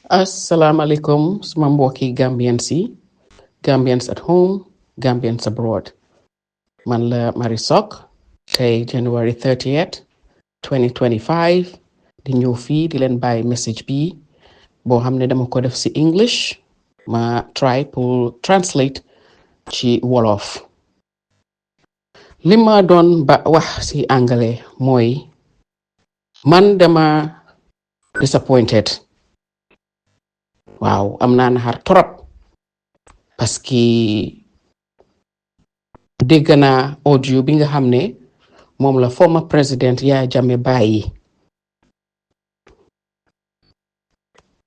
Assalamu alaikum, suma mbokki Gambians yi, Gambians at home, Gambians abroad. Man la Marie Sok, tey January 30th, 2025, di ñëw fii di leen bàyyi message bi boo xam ne dama ko def ci English, ma try pour translate ci Wolof. Li ma doon ba wax ci anglais mooy man dama disappointed. Waaw am naa naxar trop parce que dégg naa audio bi nga xam ne moom la former président Yaya Jammeh bàyyi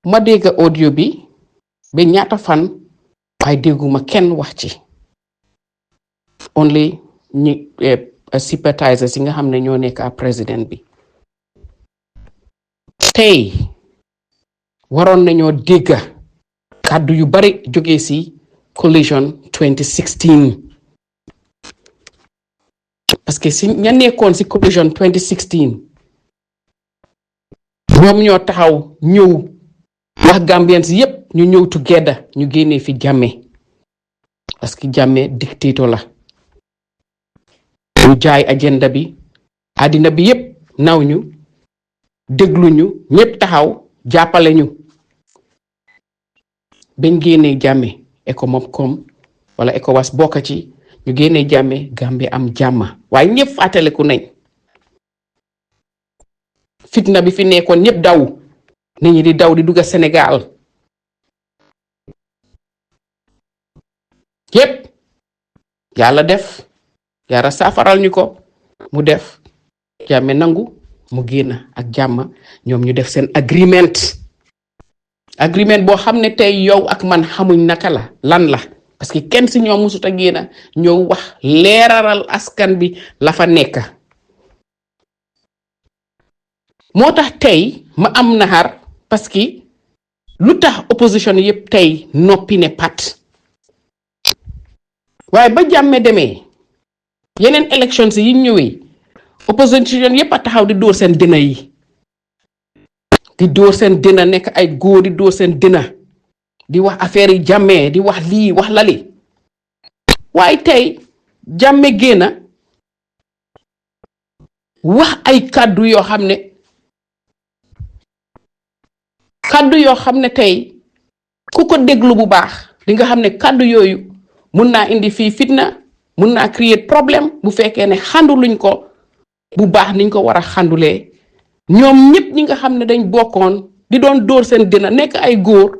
ma dégg audio bi ba ñaata fan waaye dégguma kenn wax ci only ñi sympathizers yi nga xam ne ñoo nekk ak président bi tey waroon nañoo dégg kàddu yu bari jóge ci collision 2016 parce que si ña nekkoon ci collision 2016 ñoom ñoo taxaw ñëw wax Gambians yépp ñu ñëw together ñu génnee fi Jammeh parce que Jammeh dictateur la ñu jaay agenda bi àddina bi yépp naw ñu déglu ñu ñépp taxaw jàppale ñu bañ génnee Jammeh ECOMOG wala ECOWAS bokk ci ñu génnee Jammeh Gambie am jàmm waaye ñëpp fàttaliku nañ fitna bi fi nekkoon ñëpp daw nit ñi di daw di dugg Sénégal yépp yàlla def yàlla saafaral ñu ko mu def Jammeh nangu mu génn ak jàmm ñoom ñu def seen agreement boo xam ne tey yow ak man xamuñ naka la lan la parce que kenn si ñoom musut a génn ñëw wax leeraral askan bi la fa nekk moo tax tey ma am naxar parce que lu tax opposition yépp tey noppi ne pat waaye ba Jammeh demee yeneen élections yi ñëwee opposition yépp a taxaw di dóor seen dëna yi di dóor seen dëna nekk ay góor di dóor seen dëna di wax affaire yi Jammeh di wax lii wax lali waaye tey Jammeh génn wax ay kàddu yoo xam ne tey ku ko déglu bu baax di nga xam ne kàddu yooyu mun naa indi fii fitna mun naa créer problème bu fekkee ne xanduluñ ko bu baax niñ ko war a xandulee ñoom ñëpp ñi nga xam ne dañ bokkoon di doon dóor seen dina nekk ay góor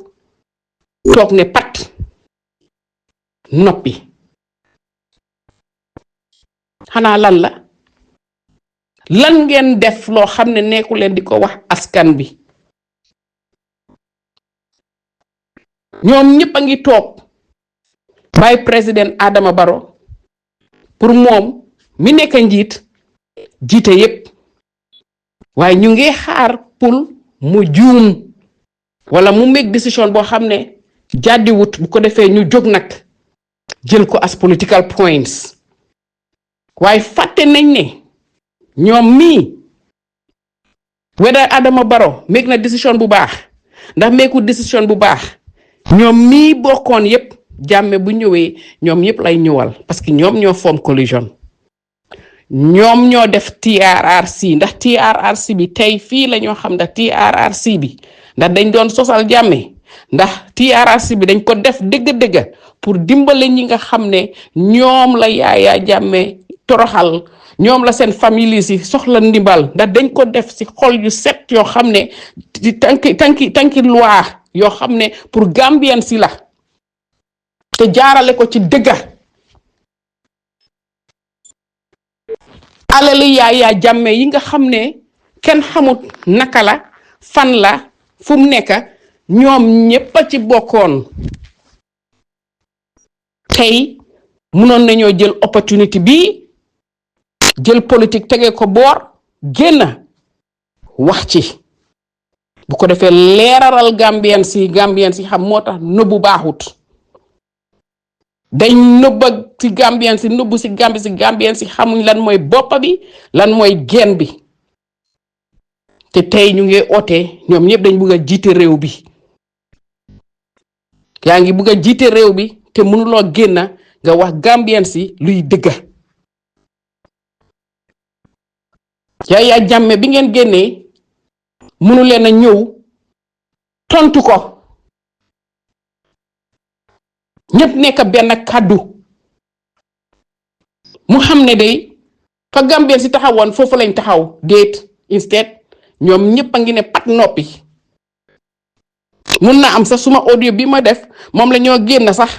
toog ne pat noppi xanaa lan ngeen def loo xam ne nekku leen di ko wax askan bi ñoom ñëpp a ngi toog bàyyi président Adama Barrow pour moom mi nekk njiit jiite yépp waaye ñu ngi xaar pour mu juum wala mu make decision boo xam ne jàddiwut bu ko defee ñu jóg nag jël ko as political points waaye fàtte nañ ne ñoom mii whether Adama Barrow make na decision bu baax ndax meeku decision bu baax ñoom mii bokkoon yépp Jammeh bu ñëwee ñoom yépp lay ñëwal parce que ñoom ñoo form coalition ñoom ñoo def TRRC ndax TRRC bi tey fii la ñoo xam ndax TRRC bi ndax dañ doon sosal Jammeh ndax TRRC bi dañ ko def dëgg-dëgg pour dimbale ñi nga xam ne ñoom la Yaya Jammeh toroxal ñoom la seen famille si soxla ndimbal ndax dañ ko def si xol yu set yoo xam ne di tanki loi yoo xam ne pour Gambien si la te jaarale ko ci dëgga alali Yaya Jammeh yi nga xam ne kenn xamut naka la fan la fu mu nekk ñoom ñépp a ci bokkoon tey mënoon nañoo jël opportunité bi jël politique tege ko boor génn wax ci bu ko defee leeraral Gambien si xam moo tax nëbbu baaxut dañ nëbba ci Gambien si nëbbu ci Gambien si xamuñ lan mooy bopp bi lan mooy genn bi te tey ñu ngi oote ñoom ñëpp dañ bëgg a jiite réew bi yaa ngi bëgg a jiite réew bi te mënuloo génn nga wax Gambien si luy dëgga. Yaya Jammeh bi ngeen génnee mënu leen a ñëw tontu ko ñëpp nekk benn kàddu mu xam ne day fa Gambien si taxawoon foofu lañ taxaw déet instead ñoom ñëpp a ngi ne pat noppi. mun na am sax suma audio bi ma def moom la ñoo génn sax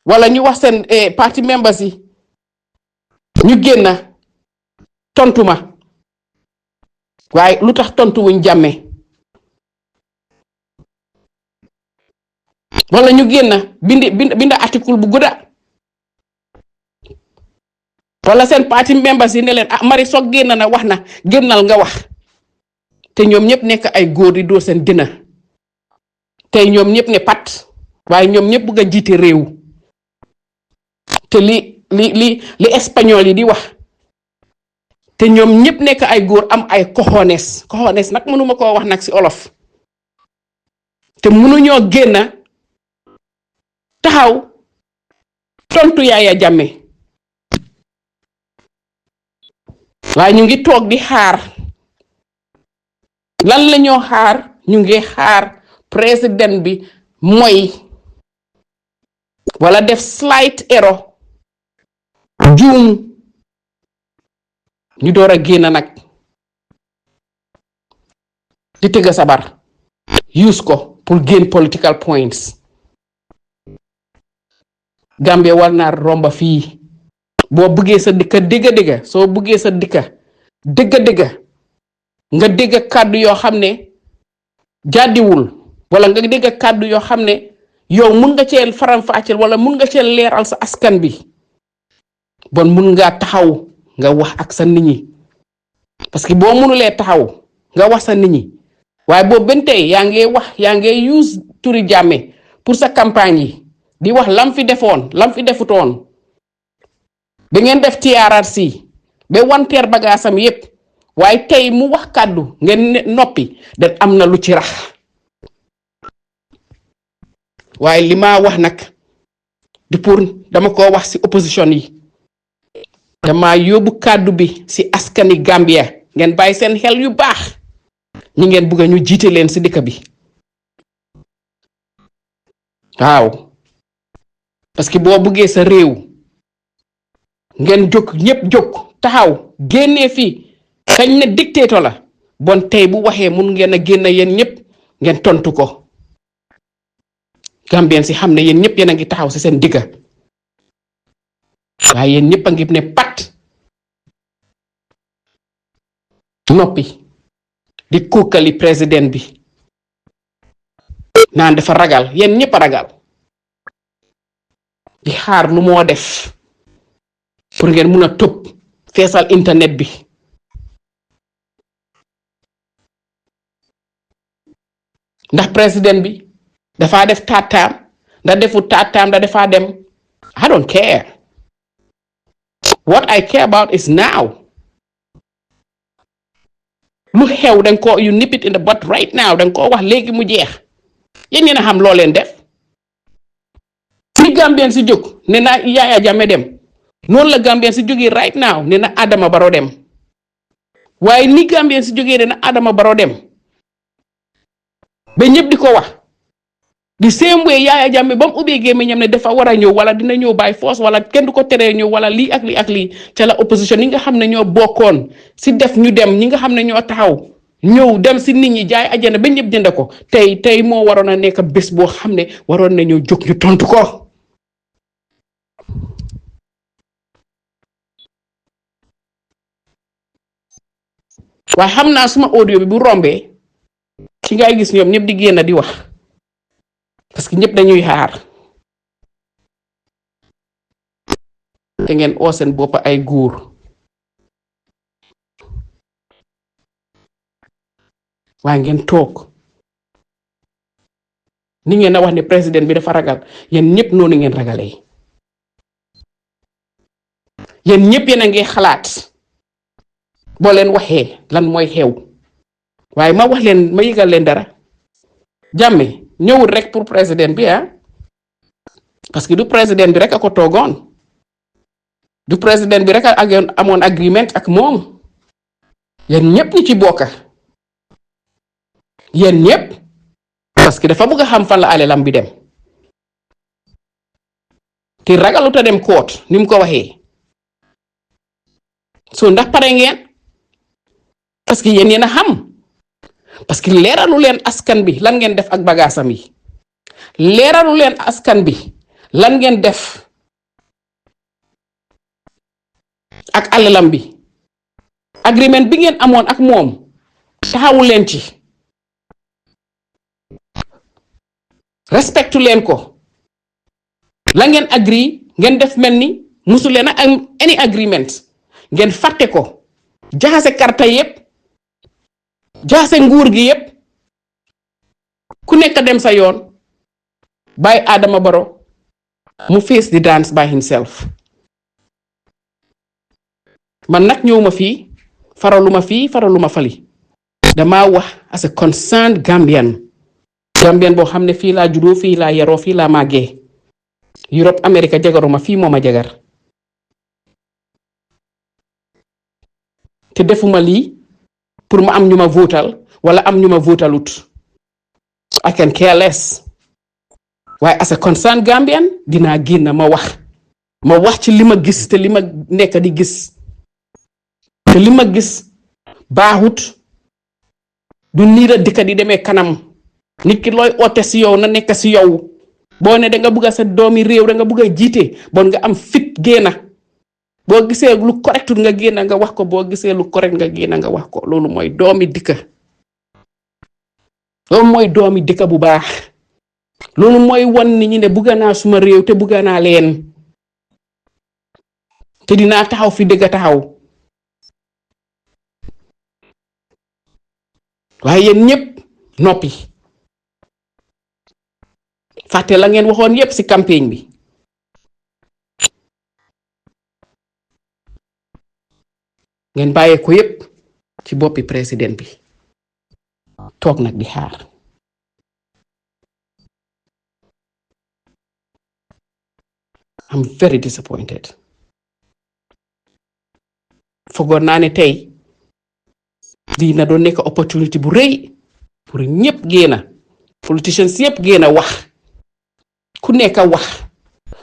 wala ñu wax seen parti members yi ñu génn tontu ma waaye lu tax tontu wuñ Jammeh wala ñu génn bind article bu gudda wala seen parti members yi ne leen Mari Sock génn na wax na génnal nga wax te ñoom ñëpp nekk ay góor di doo seen dina tey ñoom ñëpp ne pat waaye ñoom ñëpp bëgg a jiite réew te li espagnol yi di wax te ñoom ñëpp nekk ay góor am ay cojones nag mënuma koo wax nag ci olof te mënuñoo génn taxaw tontu Yaya Jammeh waaye ñu ngi toog di xaar lan la ñoo xaar ñu ngi xaar président bi mooy wala def slight error juum ñu door a génn nag di tëgg sabar use ko pour gain political points. Gambia war naa romba fii boo bëggee sa dëkka dëgga soo bëggee sa dëkka dëgga nga dégg kàddu yoo xam ne jàddiwul wala nga dégg kàddu yoo xam ne yow mun nga cee faram-fàcceel wala mun nga cee leeral sa askan bi bon mun ngaa taxaw nga wax ak sa nit ñi parce que boo mënulee taxaw nga wax sa nit ñi waaye boobu benn tey yaa ngi use turi Jammeh pour sa campagne yi di wax lam fi defoon lam fi defutoon ba ngeen def TRRC ba wanteer bagaasam yépp waaye tey mu wax kàddu ngeen noppi de am na lu ci rax waaye li ma wax nag di pour dama ko wax ci opposition yi dama yóbbu kàddu bi ci askani Gambia ngeen bàyyi seen xel yu baax ñi ngeen bëgg ñu jiite leen ci dëkk bi waaw parce que boo bëggee sa réew ngeen jóg ñépp jóg taxaw génnee fii kañ ne dictateur la bon tey bu waxee mun ngeen a génn yéen ñépp ngeen tontu ko Gambien si xam ne yéen ñépp yéen a ngi taxaw ci seen digga waaye yéen ñépp a ngi ne pat noppi di kuukali président bi naan dafa ragal yéen ñépp a ragal di xaar lu moo def pour ngeen mun a tëb feesal internet bi ndax président bi dafa def taataam da defu taataam da dafa dem I don't care what I care about is now lu xew danga ko you nip it in the butt right now danga ko wax léegi mu jeex yéen ngeen a xam loo leen def si Gambien si jóg ne na Yaya Jammeh dem noonu la Gambien si jógee right now ne na Adama Barrow dem waaye ni Gambien si jógee ne na Adama Barrow dem ba ñëpp di ko wax di same way Yaya Jammeh ba mu ubbee gémmiñam ne dafa war a ñëw wala dina ñëw by force wala kenn du ko teree ñëw wala lii ak lii ak lii ca la opposition ñi nga xam ne ñoo bokkoon si def ñu dem ñi nga xam ne ñoo taxaw ñëw dem si nit ñi jaay ajana ba ñëpp jënd ko tey moo waroon a nekk bés boo xam ne waroon na ñëw jóg ñu tontu ko waaye xam naa suma audio bi bu rombee ci ngay gis ñoom ñëpp di génn di wax parce que ñëpp dañuy xaar te ngeen oo seen bopp ay góor waaye ngeen toog ni ngeen a wax ne président bi dafa ragal yéen ñëpp noonu ngeen ragalee yéen ñëpp yéen a ngi xalaat boo leen waxee lan mooy xew waaye ma wax leen ma yëgal leen dara Jammeh ñëwul rek pour président bi parce que du président bi rek a ko toogoon du président bi rek a amoon agreement ak moom yéen ñëpp ñi ci bokka yéen ñëpp parce que dafa bëgg a xam fan la alalam bi dem te ragaluta dem koot ni mu ko waxee so ndax pare ngeen parce que yéen a xam parce que leeralu leen askan bi lan ngeen def ak bagaasam yi leeralu leen askan bi lan ngeen def ak alalam bi agreement bi ngeen amoon ak moom taxawu leen ci respectu leen ko la ngeen agree ngeen def mel ni musu leen a am any agreement ngeen fàtte ko jaxase karta yépp jaxase nguur gi yépp ku nekk dem sa yoon bàyyi Adama Barrow mu face the dance by himself man nag ñëwuma fii faraluma fali dama wax as a concerned Gambian boo xam ne fii laa juddoo fii laa yaroo fii laa màggee Europe America jagaruma fii mooma jagar te defuma lii pour ma am ñu ma votal wala am ñu ma votalut I can care less waaye as a concerned Gambian dinaa génn ma wax ci li ma gis te li ma nekk di gis te li ma gis baaxut du nii la dëkk di demee kanam nit ki looy oote si yow na nekk si yow boo ne da nga bëgg a sa doomi réew da nga bëgg a jiite bon nga am fit génna boo gisee lu correct nga génna nga wax ko boo gisee lu correct nga génna nga wax ko loolu mooy doomi dëkk bu baax loolu mooy wan nit ñi ne bëgg naa suma réew te bëgg naa leen te dinaa taxaw fi dëgg taxaw waaye yéen ñëpp noppi fàtte la ngeen waxoon yépp ci campagne bi ngeen bàyyee ko yépp ci boppi président bi toog nag di xaar I'm very disappointed fogoon naa ne tey dina doon nekk opportunity bu rëy pour ñëpp génna politicians yépp génna wax ku nekk wax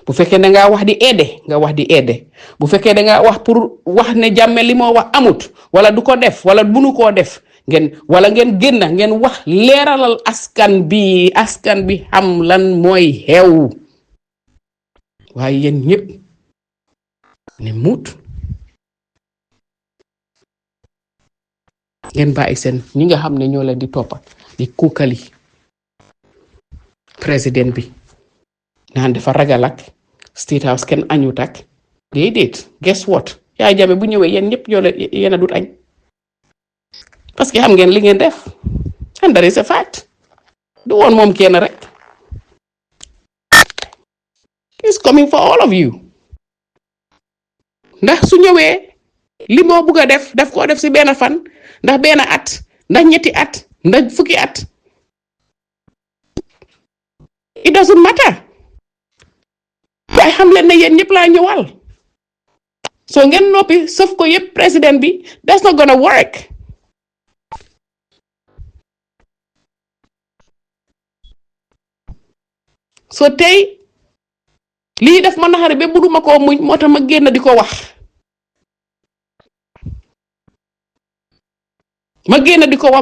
bu fekkee da ngaa wax di aide nga wax di aide bu fekkee da ngaa wax pour wax ne Jammeh li moo wax amut wala du ko def wala bunu koo def ngeen génna ngeen wax leeralal askan bi xam lan mooy xew waaye yéen ñëpp ne muut ngeen bàyyi seen ñi nga xam ne ñoo leen di toppa di kuukali président bi naan dafa ragal ak State House kenn añut ak déedéet guess what Yaya Jammeh bu ñëwee yéen ñëpp yéen a dut añ parce que xam ngeen li ngeen def and that is a fact du woon moom kenn rek is coming for all of you ndax su ñëwee li moo bugg a def koo def ci benn fan ndax benn at ndax ñetti at ndax fukki at it doesn't matter waaye xam leen ne yéen ñëpp laa ñëwal so ngeen noppi sëf ko yëpp président bi that's not gonna work so tey lii def ma naxari ba buduma koo muñ moo tax ma génn di ko wax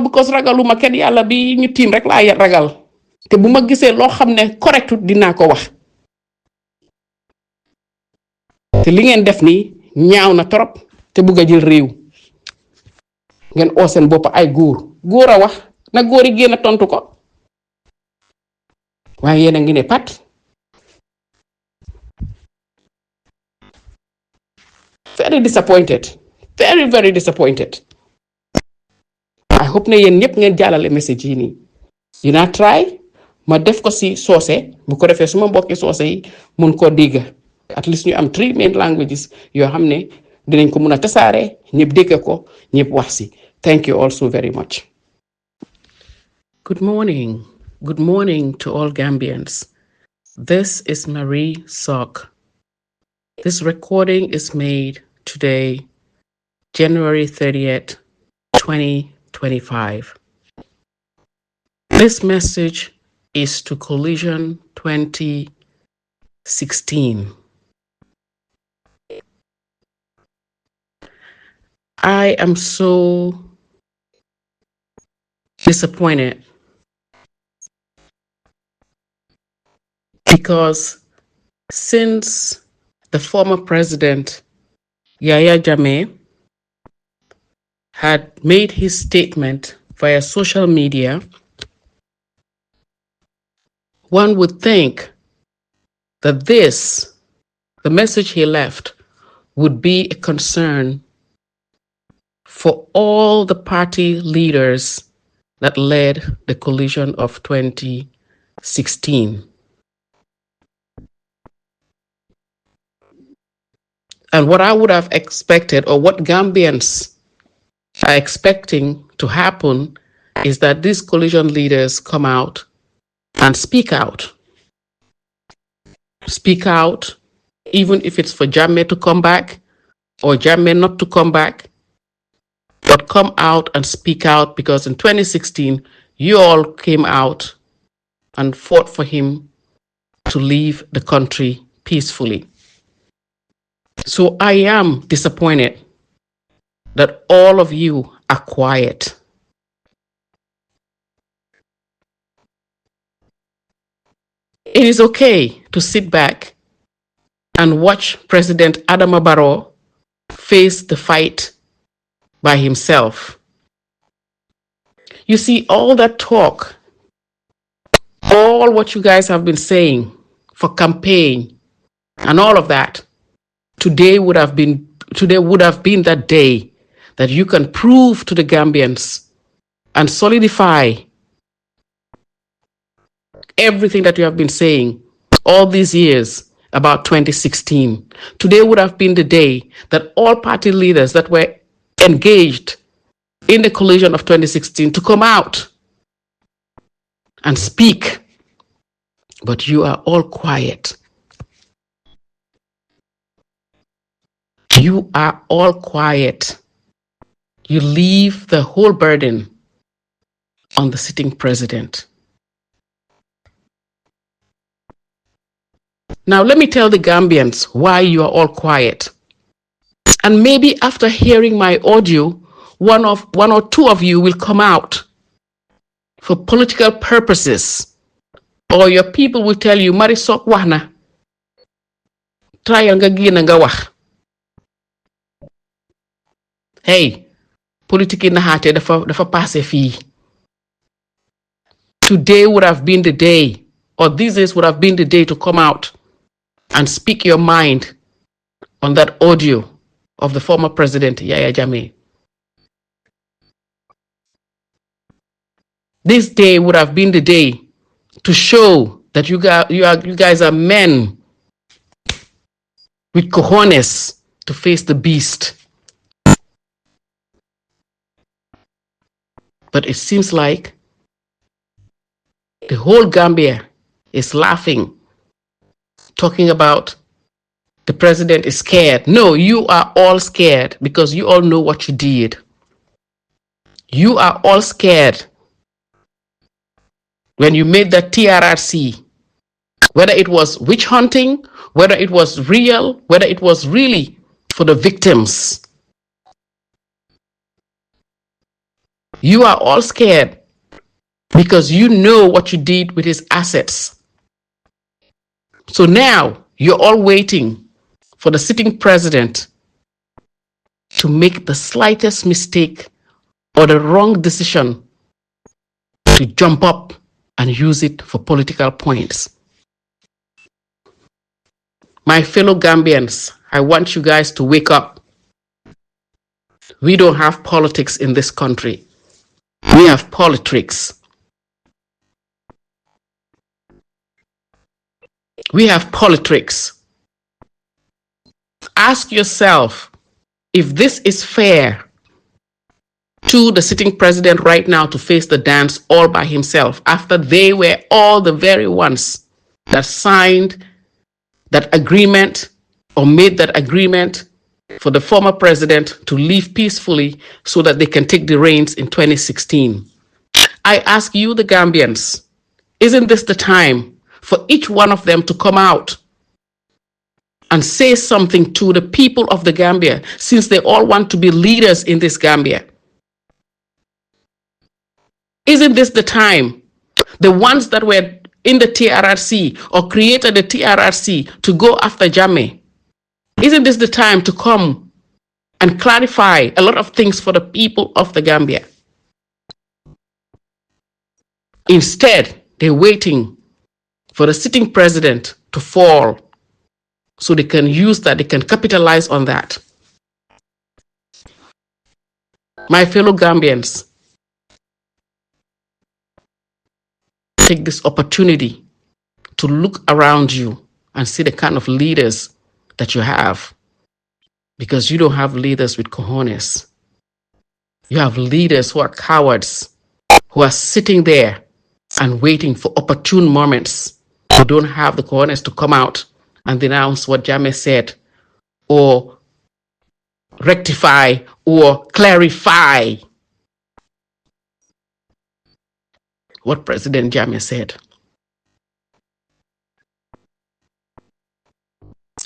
because ragaluma kenn yàlla bi ñu tiim rek laa ragal te bu ma gisee loo xam ne correct dinaa ko wax te li ngeen def nii ñaaw na trop te bugg a jël réew ngeen oo seen bopp ay góor a wax na góor yi génn tontu ko waaye yéen a ngi ne pat very disappointed very very disappointed I hope ne yéen ñëpp ngeen jàllale message yi nii dinaa try ma def ko ci soose bu ko defee suma mbokki soose yi mun koo dégg at least ñu am 3 main languages yoo xam ne dinañ ko mun a tasaare ñëpp dégg ko ñëpp wax ci thank you all so very much. Good morning to all Gambians. This is Marie Sock. This recording is made today, January 30th, 2025. This message is to Collision 2016. I am so disappointed because since the former president, Yayah had made his statement via social media, one would think that the message he left, would be a concern for all the party leaders that led the coalition of 2016. And what I would have expected, or what Gambians are expecting to happen, is that these coalition leaders come out and speak out. Speak out, even if it's for Diame to come back or Diame not to come back, but come out and speak out, because in 2016, you all came out and fought for him to leave the country peacefully. So I am disappointed that all of you are quiet. It is okay to sit back and watch President Adama Barrow face the fight by himself. You see, all that talk, all what you guys have been saying for campaign and all of that, today would have been that day that you can prove to the Gambians and solidify everything that you have been saying all these years about 2016. Today would have been the day that all party leaders that were engaged in the coalition of 2016 to come out and speak. But you are all quiet. You are all quiet. You leave the whole burden on the sitting president. Now, let me tell the Gambians why you are all quiet. And maybe after hearing my audio, one or two of you will come out for political purposes, or your people will tell you, Mari Sok Wana, trial nga gina nga wax. Hey, politiki naxate dafa passé fi. Today would have been the day, or these days would have been the day to come out and speak your mind on that audio of the former president, Yayah Jammeh. This day would have been the day to show that you guys are men with cojones to face the beast. But it seems like the whole Gambia is laughing, talking about the president is scared. No, you are all scared because you all know what you did. You are all scared when you made that TRRC, whether it was witch hunting, whether it was real, whether it was really for the victims. You are all scared because you know what you did with his assets. So now you're all waiting for the sitting president to make the slightest mistake or the wrong decision to jump up and use it for political points. My fellow Gambians, I want you guys to wake up. We don't have politics in this country. We have politics. We have politics. Ask yourself if this is fair to the sitting president right now to face the dance all by himself after they were all the very ones that signed that agreement or made that agreement for the former president to leave peacefully so that they can take the reins in 2016. I ask you, the Gambians, isn't this the time for each one of them to come out and say something to the people of the Gambia, since they all want to be leaders in this Gambia? Isn't this the time, the ones that were in the TRRC or created the TRRC, to go after Diame? Isn't this the time to come and clarify a lot of things for the people of the Gambia? Instead, they're waiting for the sitting president to fall so they can use that, they can capitalize on that. My fellow Gambians, take this opportunity to look around you and see the kind of leaders that you have, because you don't have leaders with cojones. You have leaders who are cowards, who are sitting there and waiting for opportune moments, who don't have the cojones to come out and denounce what Diame said, or rectify or clarify what President Diame said.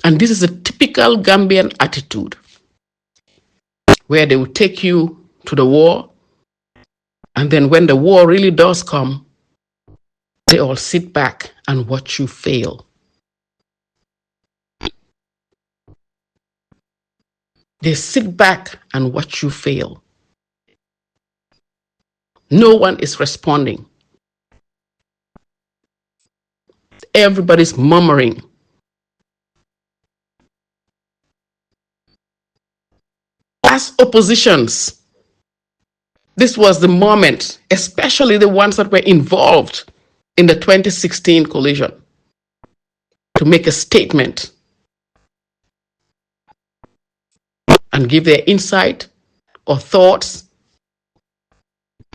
And this is a typical Gambian attitude, where they will take you to the war, and then when the war really does come, they all sit back and watch you fail. They sit back and watch you fail. No one is responding. Everybody's murmuring. As oppositions, this was the moment, especially the ones that were involved in the 2016 collision, to make a statement and give their insight or thoughts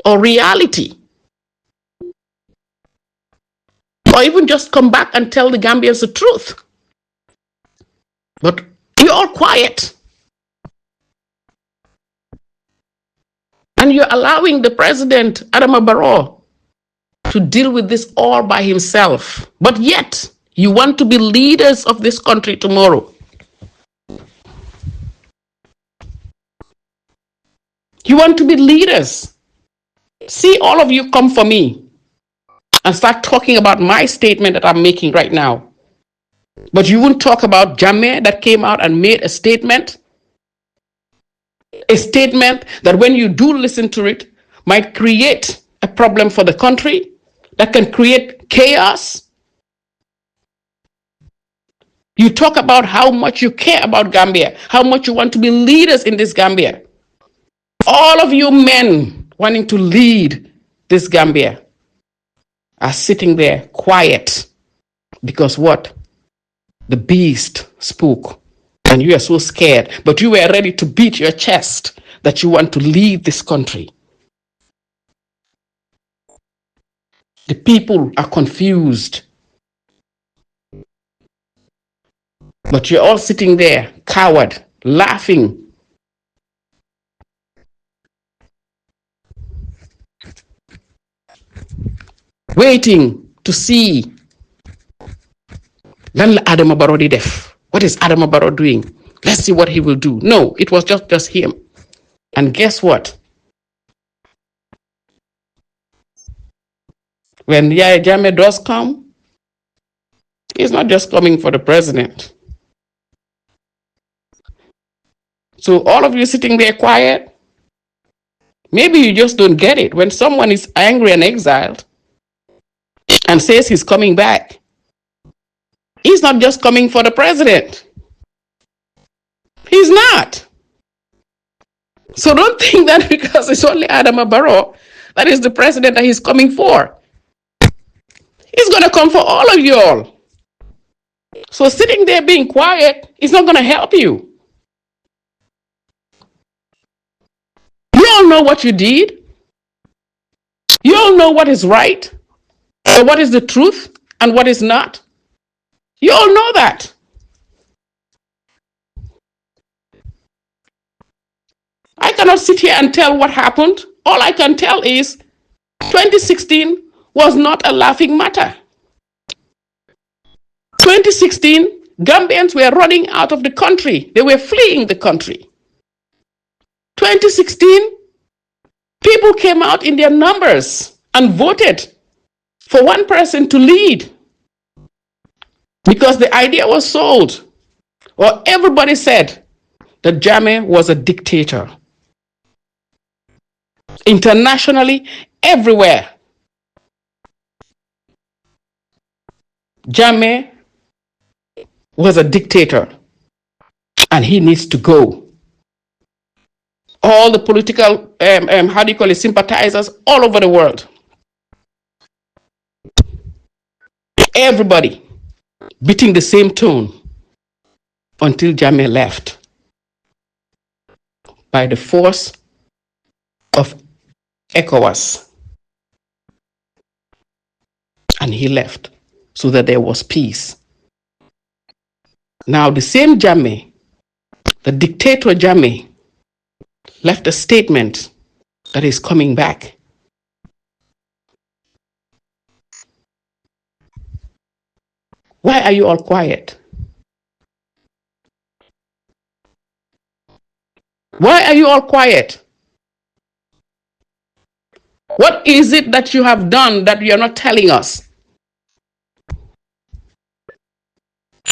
or reality, or even just come back and tell the Gambians the truth. But you're all quiet. And you're allowing the president, Adama Barrow, to deal with this all by himself. But yet, you want to be leaders of this country tomorrow. You want to be leaders. See, all of you come for me and start talking about my statement that I'm making right now. But you won't talk about Diame that came out and made a statement that when you do listen to it, might create a problem for the country, that can create chaos. You talk about how much you care about Gambia, how much you want to be leaders in this Gambia. All of you men wanting to lead this Gambia are sitting there quiet because what? The beast spoke and you are so scared, but you were ready to beat your chest that you want to lead this country. The people are confused, but you're all sitting there, coward, laughing. Waiting to see lan la Adama Barrow di def. What is Adama Barrow doing? Let's see what he will do. No, it was just him. And guess what? When Yayah Diame does come, he's not just coming for the president. So all of you sitting there quiet, maybe you just don't get it. When someone is angry and exiled and says he's coming back, he's not just coming for the president. He's not. So don't think that because it's only Adama Barrow that is the president that he's coming for. He's going to come for all of you all. So sitting there being quiet is not going to help you. You all know what you did. You all know what is right, or what is the truth and what is not. You all know that. I cannot sit here and tell what happened. All I can tell is 2016 was not a laughing matter. 2016, Gambians were running out of the country. They were fleeing the country. 2016, people came out in their numbers and voted for one person to lead because the idea was sold. Well, everybody said that Diame was a dictator. Internationally, everywhere, Diame was a dictator and he needs to go. All the political, sympathizers all over the world, everybody beating the same tone until Diame left by the force of ECOWAS. And he left so that there was peace. Now the same Diame, the dictator Diame, left a statement that is coming back. Why are you all quiet? Why are you all quiet? What is it that you have done that you're not telling us?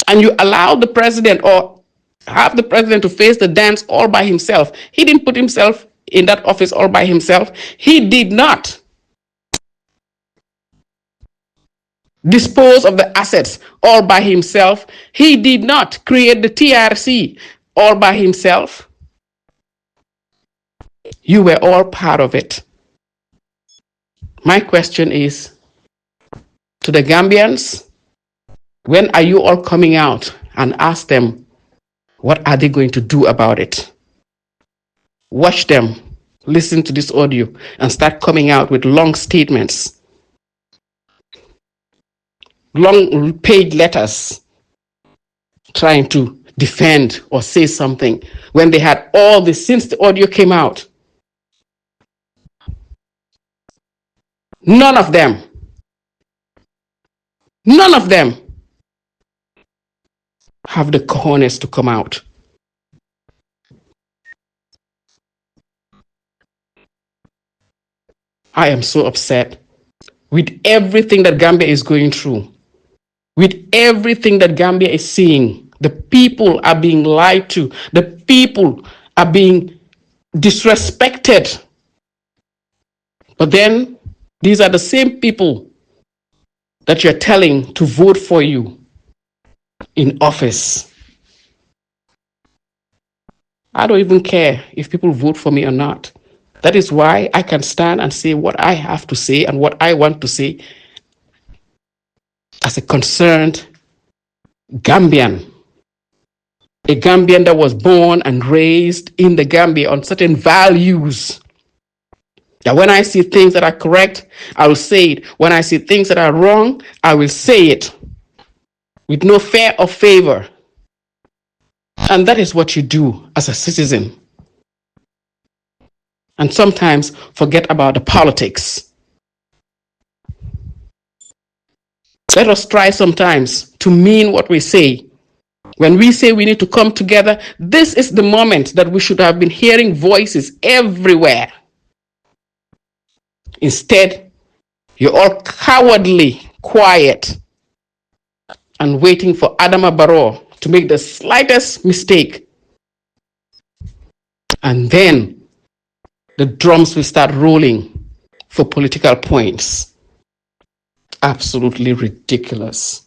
And you allow the president or have the president to face the dance all by himself. He didn't put himself in that office all by himself. He did not dispose of the assets all by himself. He did not create the TRC all by himself. You were all part of it. My question is to the Gambians, when are you all coming out and ask them what are they going to do about it? Watch them, listen to this audio and start coming out with long statements, long page letters trying to defend or say something when they had all this since the audio came out. None of them have the cojones to come out. I am so upset with everything that Gambia is going through, with everything that Gambia is seeing. The people are being lied to. The people are being disrespected. But then these are the same people that you're telling to vote for you in office. I don't even care if people vote for me or not. That is why I can stand and say what I have to say and what I want to say as a concerned Gambian. A Gambian that was born and raised in the Gambia on certain values. That when I see things that are correct, I will say it. When I see things that are wrong, I will say it with no fear or favor. And that is what you do as a citizen. And sometimes forget about the politics. Let us try sometimes to mean what we say. When we say we need to come together, this is the moment that we should have been hearing voices everywhere. Instead, you're all cowardly, quiet, and waiting for Adama Barrow to make the slightest mistake. And then the drums will start rolling for political points. Absolutely ridiculous.